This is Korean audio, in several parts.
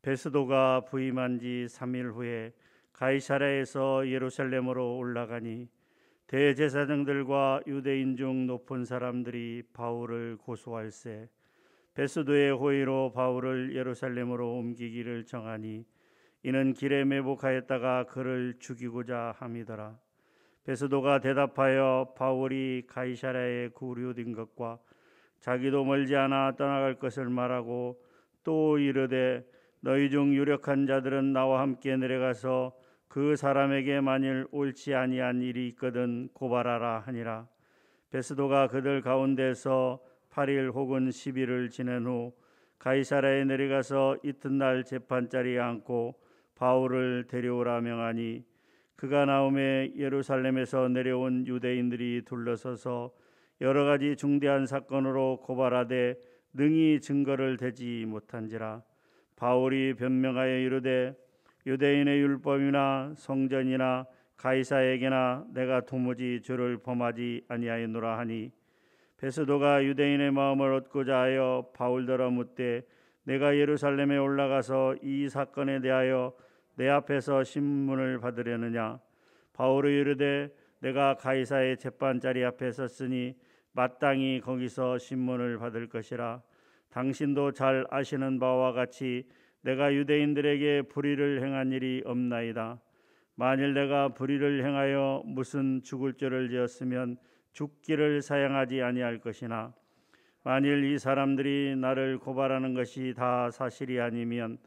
베스도가 부임한 지 3일 후에 가이사랴에서 예루살렘으로 올라가니 대제사장들과 유대인 중 높은 사람들이 바울을 고소할세 베스도의 호의로 바울을 예루살렘으로 옮기기를 정하니 이는 길에 매복하였다가 그를 죽이고자 함이더라. 베스도가 대답하여 바울이 가이사랴에 구류된 것과 자기도 멀지 않아 떠나갈 것을 말하고 또 이르되 너희 중 유력한 자들은 나와 함께 내려가서 그 사람에게 만일 옳지 아니한 일이 있거든 고발하라 하니라. 베스도가 그들 가운데서 8일 혹은 10일을 지낸 후 가이사랴에 내려가서 이튿날 재판자리에 앉고 바울을 데려오라 명하니 그가 나오매 예루살렘에서 내려온 유대인들이 둘러서서 여러 가지 중대한 사건으로 고발하되 능히 증거를 대지 못한지라. 바울이 변명하여 이르되 유대인의 율법이나 성전이나 가이사에게나 내가 도무지 죄를 범하지 아니하였노라 하니 베스도가 유대인의 마음을 얻고자 하여 바울더러 묻되 내가 예루살렘에 올라가서 이 사건에 대하여 내 앞에서 신문을 받으려느냐. 바울이 이르되 내가 가이사의 재판자리 앞에 섰으니 마땅히 거기서 신문을 받을 것이라. 당신도 잘 아시는 바와 같이 내가 유대인들에게 불의를 행한 일이 없나이다. 만일 내가 불의를 행하여 무슨 죽을 죄를 지었으면 죽기를 사양하지 아니할 것이나 만일 이 사람들이 나를 고발하는 것이 다 사실이 아니면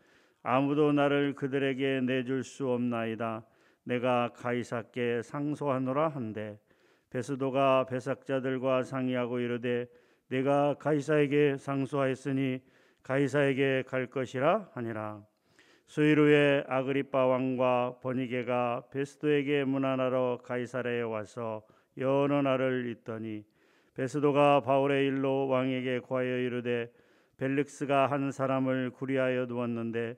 아무도 나를 그들에게 내줄 수 없나이다. 내가 가이사께 상소하노라 한데 베스도가 배삭자들과 상의하고 이르되 내가 가이사에게 상소하였으니 가이사에게 갈 것이라 하니라. 수일 후에 아그리빠 왕과 버니게가 베스도에게 문안하러 가이사랴에 와서 여러 날을 있더니 베스도가 바울의 일로 왕에게 고하여 이르되 벨릭스가 한 사람을 구리하여 두었는데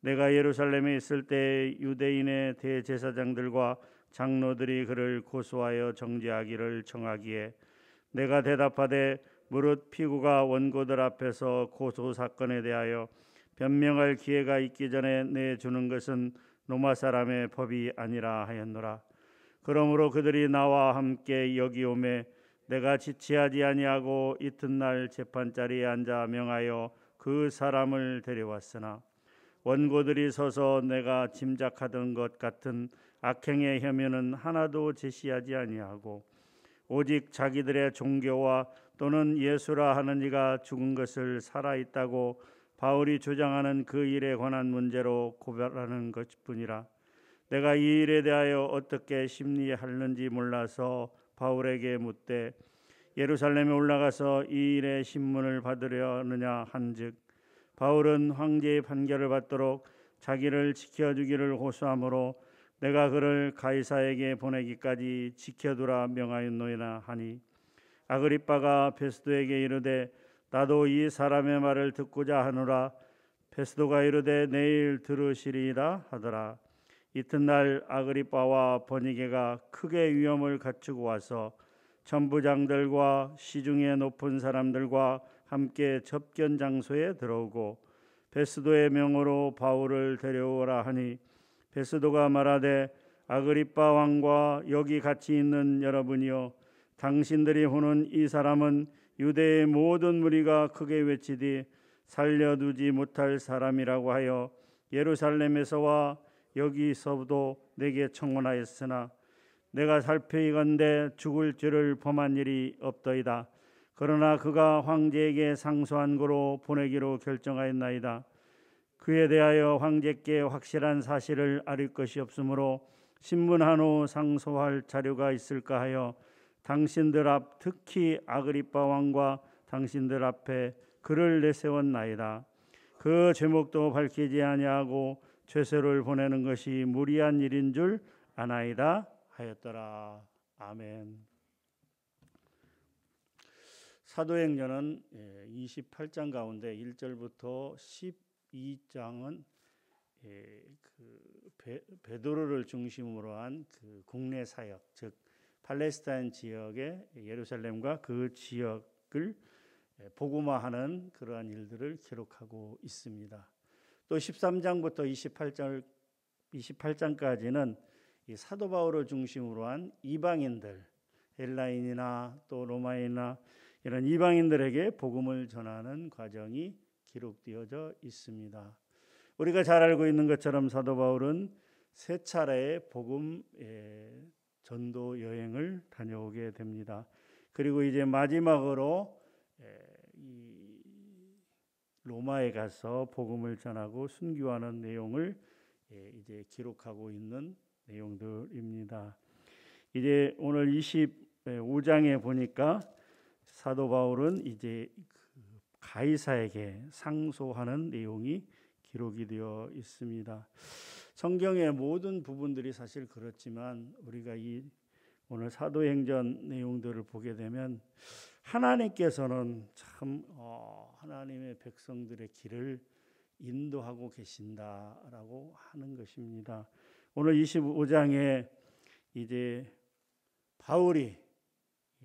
내가 예루살렘에 있을 때 유대인의 대제사장들과 장로들이 그를 고소하여 정죄하기를 청하기에 내가 대답하되 무릇 피고가 원고들 앞에서 고소 사건에 대하여 변명할 기회가 있기 전에 내주는 것은 로마 사람의 법이 아니라 하였노라. 그러므로 그들이 나와 함께 여기 오매 내가 지체하지 아니하고 이튿날 재판자리에 앉아 명하여 그 사람을 데려왔으나 원고들이 서서 내가 짐작하던 것 같은 악행의 혐의는 하나도 제시하지 아니하고 오직 자기들의 종교와 또는 예수라 하는 이가 죽은 것을 살아있다고 바울이 주장하는 그 일에 관한 문제로 고발하는 것뿐이라. 내가 이 일에 대하여 어떻게 심리하는지 몰라서 바울에게 묻되 예루살렘에 올라가서 이 일의 신문을 받으려느냐 한즉 바울은 황제의 판결을 받도록 자기를 지켜주기를 호소하므로 내가 그를 가이사에게 보내기까지 지켜두라 명하였노이나 하니 아그리빠가 베스도에게 이르되 나도 이 사람의 말을 듣고자 하노라. 베스도가 이르되 내일 들으시리이다 하더라. 이튿날 아그리빠와 버니게가 크게 위험을 갖추고 와서 천부장들과 시중에 높은 사람들과 함께 접견 장소에 들어오고 베스도의 명으로 바울을 데려오라 하니 베스도가 말하되 아그리빠 왕과 여기 같이 있는 여러분이여 당신들이 보는 이 사람은 유대의 모든 무리가 크게 외치되 살려두지 못할 사람이라고 하여 예루살렘에서와 여기서도 내게 청원하였으나 내가 살펴이건대 죽을 죄를 범한 일이 없더이다. 그러나 그가 황제에게 상소한 고로 보내기로 결정하였나이다. 그에 대하여 황제께 확실한 사실을 아릴 것이 없으므로 신문한 후 상소할 자료가 있을까 하여 당신들 앞 특히 아그리빠 왕과 당신들 앞에 글을 내세웠나이다. 그 제목도 밝히지 아니하고 죄서를 보내는 것이 무리한 일인 줄 아나이다 하였더라. 아멘. 사도행전은 28장 가운데 1절부터 12장은 베드로를 중심으로 한 그 국내 사역, 즉 팔레스타인 지역의 예루살렘과 그 지역을 복음화하는 그러한 일들을 기록하고 있습니다. 또 13장부터 28장까지는 이 사도 바울을 중심으로 한 이방인들, 헬라인이나 또 로마인이나 이런 이방인들에게 복음을 전하는 과정이 기록되어져 있습니다. 우리가 잘 알고 있는 것처럼 사도 바울은 세 차례의 복음 전도 여행을 다녀오게 됩니다. 그리고 이제 마지막으로 이 로마에 가서 복음을 전하고 순교하는 내용을 이제 기록하고 있는 내용들입니다. 이제 오늘 25장에 보니까 사도 바울은 이제 가이사에게 상소하는 내용이 기록이 되어 있습니다. 성경의 모든 부분들이 사실 그렇지만 우리가 이 오늘 사도행전 내용들을 보게 되면 하나님께서는 참 하나님의 백성들의 길을 인도하고 계신다라고 하는 것입니다. 오늘 25장에 이제 바울이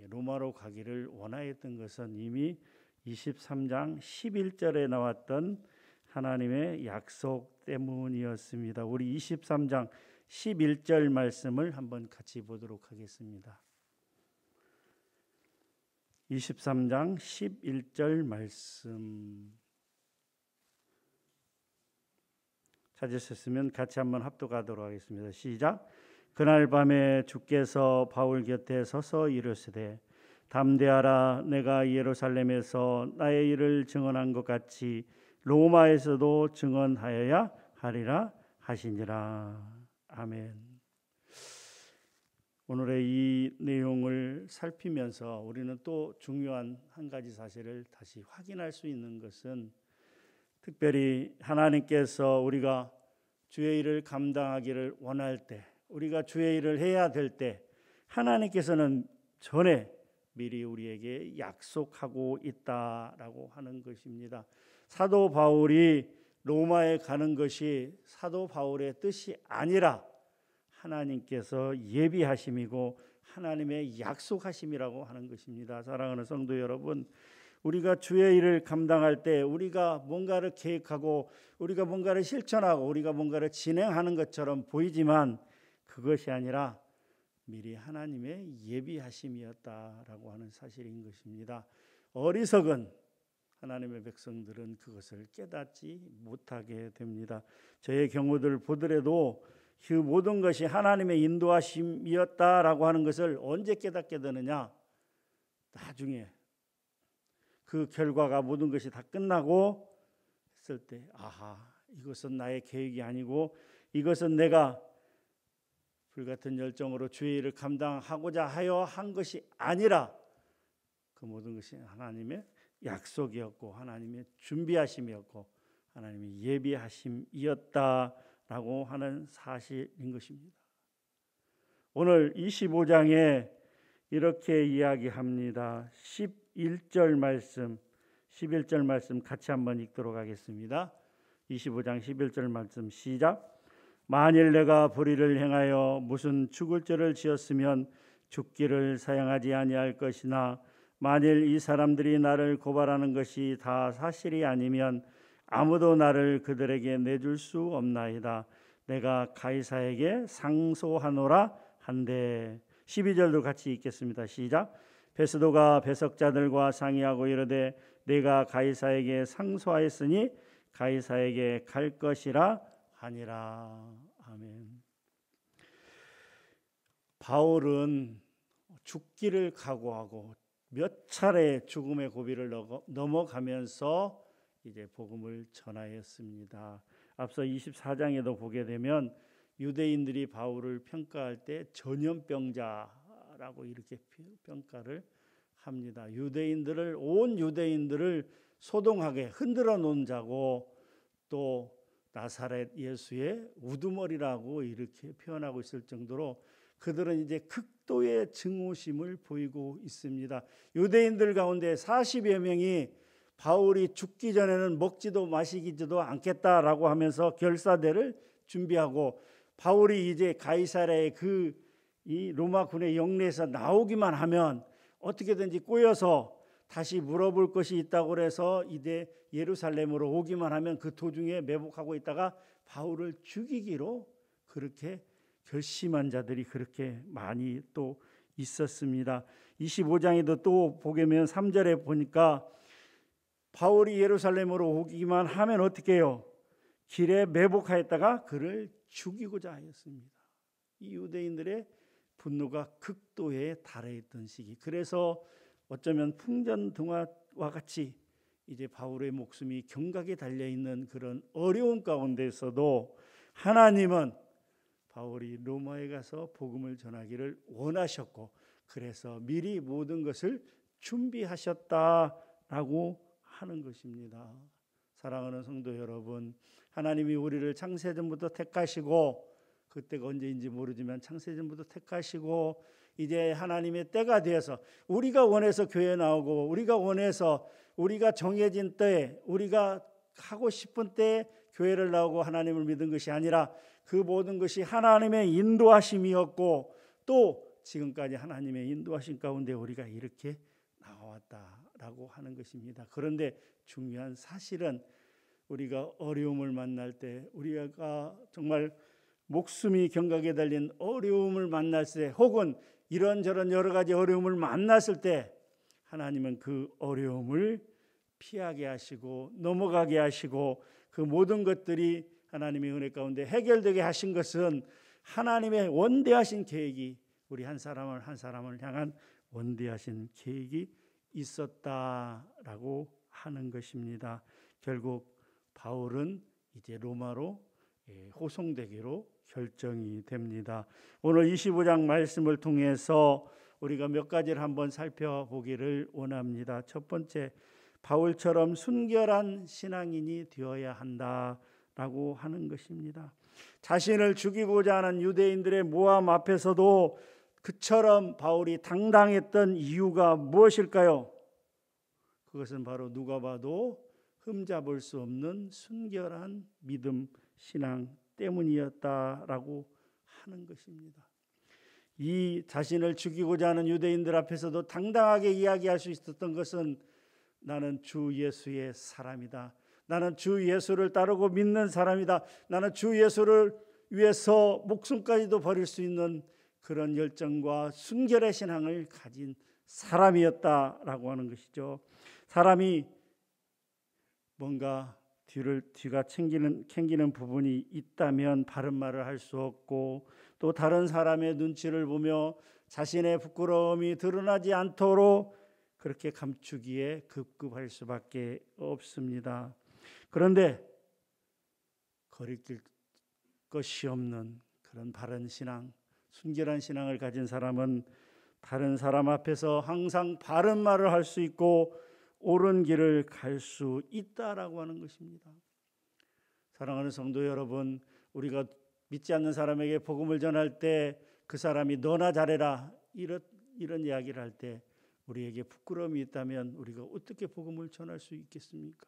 로마로 가기를 원하였던 것은 이미 23장 11절에 나왔던 하나님의 약속 때문이었습니다. 우리 23장 11절 말씀을 한번 같이 보도록 하겠습니다. 23장 11절 말씀 찾으셨으면 같이 한번 합독하도록 하겠습니다. 시작. 그날 밤에 주께서 바울 곁에 서서 이르시되 담대하라. 내가 예루살렘에서 나의 일을 증언한 것 같이 로마에서도 증언하여야 하리라 하시니라. 아멘. 오늘의 이 내용을 살피면서 우리는 또 중요한 한 가지 사실을 다시 확인할 수 있는 것은 특별히 하나님께서 우리가 주의 일을 감당하기를 원할 때, 우리가 주의 일을 해야 될 때 하나님께서는 전에 미리 우리에게 약속하고 있다라고 하는 것입니다. 사도 바울이 로마에 가는 것이 사도 바울의 뜻이 아니라 하나님께서 예비하심이고 하나님의 약속하심이라고 하는 것입니다. 사랑하는 성도 여러분, 우리가 주의 일을 감당할 때 우리가 뭔가를 계획하고 우리가 뭔가를 실천하고 우리가 뭔가를 진행하는 것처럼 보이지만 그것이 아니라 미리 하나님의 예비하심이었다라고 하는 사실인 것입니다. 어리석은 하나님의 백성들은 그것을 깨닫지 못하게 됩니다. 저의 경우들 보더라도 그 모든 것이 하나님의 인도하심이었다라고 하는 것을 언제 깨닫게 되느냐? 나중에 그 결과가 모든 것이 다 끝나고 했을 때 아하, 이것은 나의 계획이 아니고 이것은 내가 불같은 열정으로 주의 일을 감당하고자 하여 한 것이 아니라 그 모든 것이 하나님의 약속이었고 하나님의 준비하심이었고 하나님의 예비하심이었다라고 하는 사실인 것입니다. 오늘 25장에 이렇게 이야기합니다. 11절 말씀 같이 한번 읽도록 하겠습니다. 25장 11절 말씀 시작. 만일 내가 불의를 행하여 무슨 죽을 죄를 지었으면 죽기를 사용하지 아니할 것이나 만일 이 사람들이 나를 고발하는 것이 다 사실이 아니면 아무도 나를 그들에게 내줄 수 없나이다. 내가 가이사에게 상소하노라 한데. 12절도 같이 읽겠습니다. 시작. 베스도가 배석자들과 상의하고 이르되 내가 가이사에게 상소하였으니 가이사에게 갈 것이라 하니라. 아멘. 바울은 죽기를 각오하고 몇 차례 죽음의 고비를 넘어가면서 이제 복음을 전하였습니다. 앞서 24장에도 보게 되면 유대인들이 바울을 평가할 때 전염병자라고 이렇게 평가를 합니다. 온 유대인들을 소동하게 흔들어 놓은 자고 또 나사렛 예수의 우두머리라고 이렇게 표현하고 있을 정도로 그들은 이제 극도의 증오심을 보이고 있습니다. 유대인들 가운데 40여 명이 바울이 죽기 전에는 먹지도 마시지도 않겠다라고 하면서 결사대를 준비하고 바울이 이제 가이사랴의 이 로마군의 영내에서 나오기만 하면 어떻게든지 꼬여서 다시 물어볼 것이 있다고 해서 이제 예루살렘으로 오기만 하면 그 도중에 매복하고 있다가 바울을 죽이기로 그렇게 결심한 자들이 그렇게 많이 또 있었습니다. 25장에도 또 보면 3절에 보니까 바울이 예루살렘으로 오기만 하면 어떻게 해요? 길에 매복하였다가 그를 죽이고자 하였습니다. 이 유대인들의 분노가 극도에 달해있던 시기. 그래서 어쩌면 풍전등화와 같이 이제 바울의 목숨이 경각에 달려있는 그런 어려운 가운데서도 하나님은 바울이 로마에 가서 복음을 전하기를 원하셨고 그래서 미리 모든 것을 준비하셨다라고 하는 것입니다. 사랑하는 성도 여러분, 하나님이 우리를 창세전부터 택하시고 그때가 언제인지 모르지만 창세전부터 택하시고 이제 하나님의 때가 되어서 우리가 원해서 교회에 나오고 우리가 원해서 우리가 정해진 때에 우리가 하고 싶은 때에 교회를 나오고 하나님을 믿은 것이 아니라 그 모든 것이 하나님의 인도하심이었고 또 지금까지 하나님의 인도하심 가운데 우리가 이렇게 나왔다라고 하는 것입니다. 그런데 중요한 사실은 우리가 어려움을 만날 때 우리가 정말 목숨이 경각에 달린 어려움을 만났을 때 혹은 이런저런 여러 가지 어려움을 만났을 때 하나님은 그 어려움을 피하게 하시고 넘어가게 하시고 그 모든 것들이 하나님의 은혜 가운데 해결되게 하신 것은 하나님의 원대하신 계획이 우리 한 사람을 한 사람을 향한 원대하신 계획이 있었다라고 하는 것입니다. 결국 바울은 이제 로마로 호송되기로 결정이 됩니다. 오늘 25장 말씀을 통해서 우리가 몇 가지를 한번 살펴보기를 원합니다. 첫 번째, 바울처럼 순결한 신앙인이 되어야 한다라고 하는 것입니다. 자신을 죽이고자 하는 유대인들의 모함 앞에서도 그처럼 바울이 당당했던 이유가 무엇일까요? 그것은 바로 누가 봐도 흠잡을 수 없는 순결한 믿음, 신앙 때문이었다라고 하는 것입니다. 이 자신을 죽이고자 하는 유대인들 앞에서도 당당하게 이야기할 수 있었던 것은 나는 주 예수의 사람이다. 나는 주 예수를 따르고 믿는 사람이다. 나는 주 예수를 위해서 목숨까지도 버릴 수 있는 그런 열정과 순결의 신앙을 가진 사람이었다라고 하는 것이죠. 사람이 뭔가 뒤가 챙기는 부분이 있다면 바른 말을 할 수 없고 또 다른 사람의 눈치를 보며 자신의 부끄러움이 드러나지 않도록 그렇게 감추기에 급급할 수밖에 없습니다. 그런데 거리낄 것이 없는 그런 바른 신앙, 순결한 신앙을 가진 사람은 다른 사람 앞에서 항상 바른 말을 할 수 있고 옳은 길을 갈 수 있다라고 하는 것입니다. 사랑하는 성도 여러분, 우리가 믿지 않는 사람에게 복음을 전할 때 그 사람이 너나 잘해라 이런 이야기를 할 때 우리에게 부끄러움이 있다면 우리가 어떻게 복음을 전할 수 있겠습니까?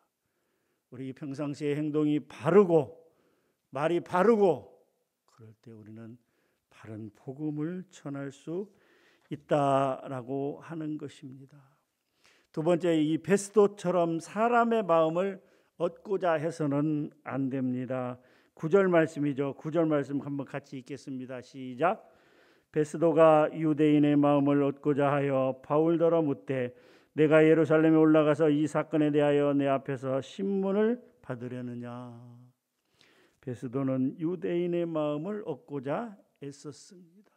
우리 평상시의 행동이 바르고 말이 바르고 그럴 때 우리는 바른 복음을 전할 수 있다라고 하는 것입니다. 두 번째, 이 베스도처럼 사람의 마음을 얻고자 해서는 안 됩니다. 9절 말씀이죠. 9절 말씀 한번 같이 읽겠습니다. 시작. 베스도가 유대인의 마음을 얻고자 하여 바울더러 묻되 내가 예루살렘에 올라가서 이 사건에 대하여 내 앞에서 신문을 받으려느냐. 베스도는 유대인의 마음을 얻고자 애썼습니다.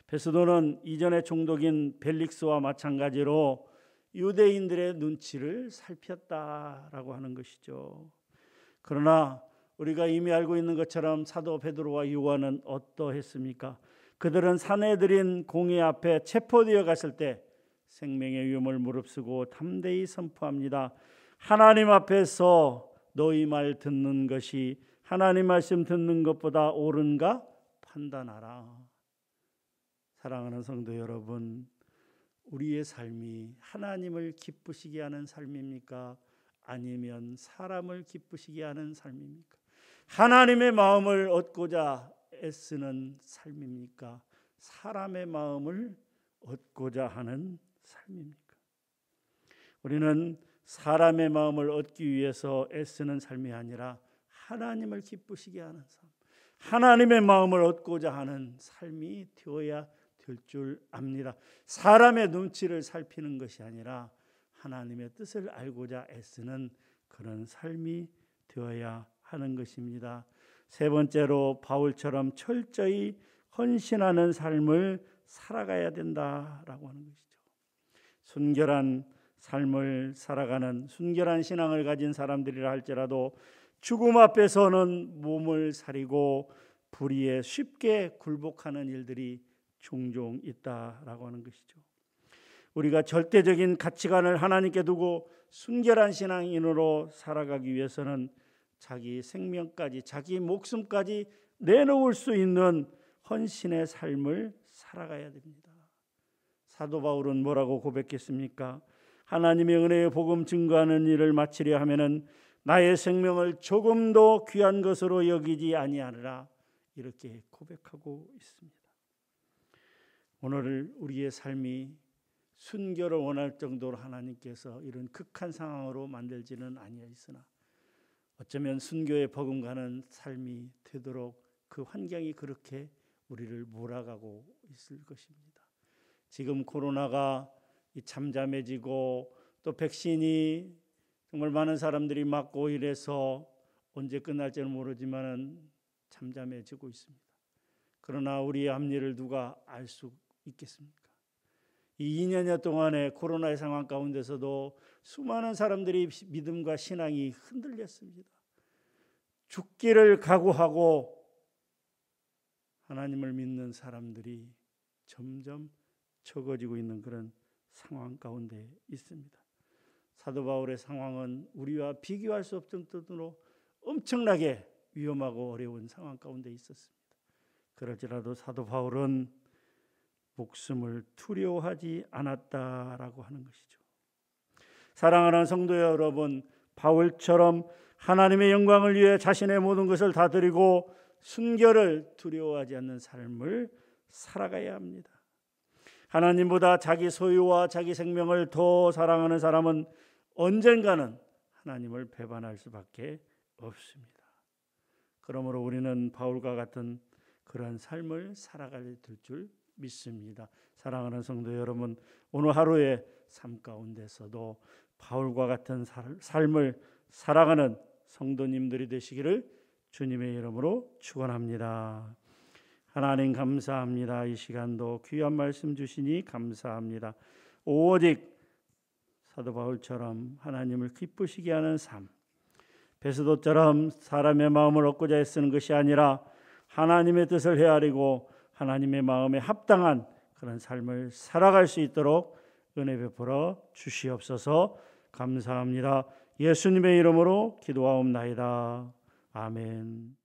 베스도는 이전의 총독인 벨릭스와 마찬가지로 유대인들의 눈치를 살폈다라고 하는 것이죠. 그러나 우리가 이미 알고 있는 것처럼 사도 베드로와 요한은 어떠했습니까? 그들은 사내들인 공회 앞에 체포되어 갔을 때 생명의 위험을 무릅쓰고 담대히 선포합니다. 하나님 앞에서 너희 말 듣는 것이 하나님 말씀 듣는 것보다 옳은가 판단하라. 사랑하는 성도 여러분, 우리의 삶이 하나님을 기쁘시게 하는 삶입니까? 아니면 사람을 기쁘시게 하는 삶입니까? 하나님의 마음을 얻고자 애쓰는 삶입니까? 사람의 마음을 얻고자 하는 삶입니까? 우리는 사람의 마음을 얻기 위해서 애쓰는 삶이 아니라 하나님을 기쁘시게 하는 삶, 하나님의 마음을 얻고자 하는 삶이 되어야 될 줄 압니다. 사람의 눈치를 살피는 것이 아니라 하나님의 뜻을 알고자 애쓰는 그런 삶이 되어야 하는 것입니다. 세 번째로 바울처럼 철저히 헌신하는 삶을 살아가야 된다라고 하는 것이죠. 순결한 삶을 살아가는 순결한 신앙을 가진 사람들이라 할지라도 죽음 앞에서는 몸을 사리고 불의에 쉽게 굴복하는 일들이 종종 있다라고 하는 것이죠. 우리가 절대적인 가치관을 하나님께 두고 순결한 신앙인으로 살아가기 위해서는 자기 생명까지, 자기 목숨까지 내놓을 수 있는 헌신의 삶을 살아가야 됩니다. 사도 바울은 뭐라고 고백했습니까? 하나님의 은혜의 복음 증거하는 일을 마치려 하면은 나의 생명을 조금도 귀한 것으로 여기지 아니하리라, 이렇게 고백하고 있습니다. 오늘 우리의 삶이 순결을 원할 정도로 하나님께서 이런 극한 상황으로 만들지는 아니하였으나 어쩌면 순교에 버금가는 삶이 되도록 그 환경이 그렇게 우리를 몰아가고 있을 것입니다. 지금 코로나가 잠잠해지고 또 백신이 정말 많은 사람들이 맞고 이래서 언제 끝날지는 모르지만 잠잠해지고 있습니다. 그러나 우리의 앞일을 누가 알 수 있겠습니까? 이 2년여 동안의 코로나의 상황 가운데서도 수많은 사람들이 믿음과 신앙이 흔들렸습니다. 죽기를 각오하고 하나님을 믿는 사람들이 점점 적어지고 있는 그런 상황 가운데 있습니다. 사도 바울의 상황은 우리와 비교할 수 없을 정도로 엄청나게 위험하고 어려운 상황 가운데 있었습니다. 그럴지라도 사도 바울은 목숨을 두려워하지 않았다라고 하는 것이죠. 사랑하는 성도 여러분, 바울처럼 하나님의 영광을 위해 자신의 모든 것을 다 드리고 순결을 두려워하지 않는 삶을 살아가야 합니다. 하나님보다 자기 소유와 자기 생명을 더 사랑하는 사람은 언젠가는 하나님을 배반할 수밖에 없습니다. 그러므로 우리는 바울과 같은 그러한 삶을 살아가야 될 줄 믿습니다. 사랑하는 성도 여러분, 오늘 하루의 삶 가운데서도 바울과 같은 삶을 살아가는 성도님들이 되시기를 주님의 이름으로 축원합니다. 하나님 감사합니다. 이 시간도 귀한 말씀 주시니 감사합니다. 오직 사도 바울처럼 하나님을 기쁘시게 하는 삶, 베스도처럼 사람의 마음을 얻고자 애쓰는 것이 아니라 하나님의 뜻을 헤아리고 하나님의 마음에 합당한 그런 삶을 살아갈 수 있도록 은혜 베풀어 주시옵소서. 감사합니다. 예수님의 이름으로 기도하옵나이다. 아멘.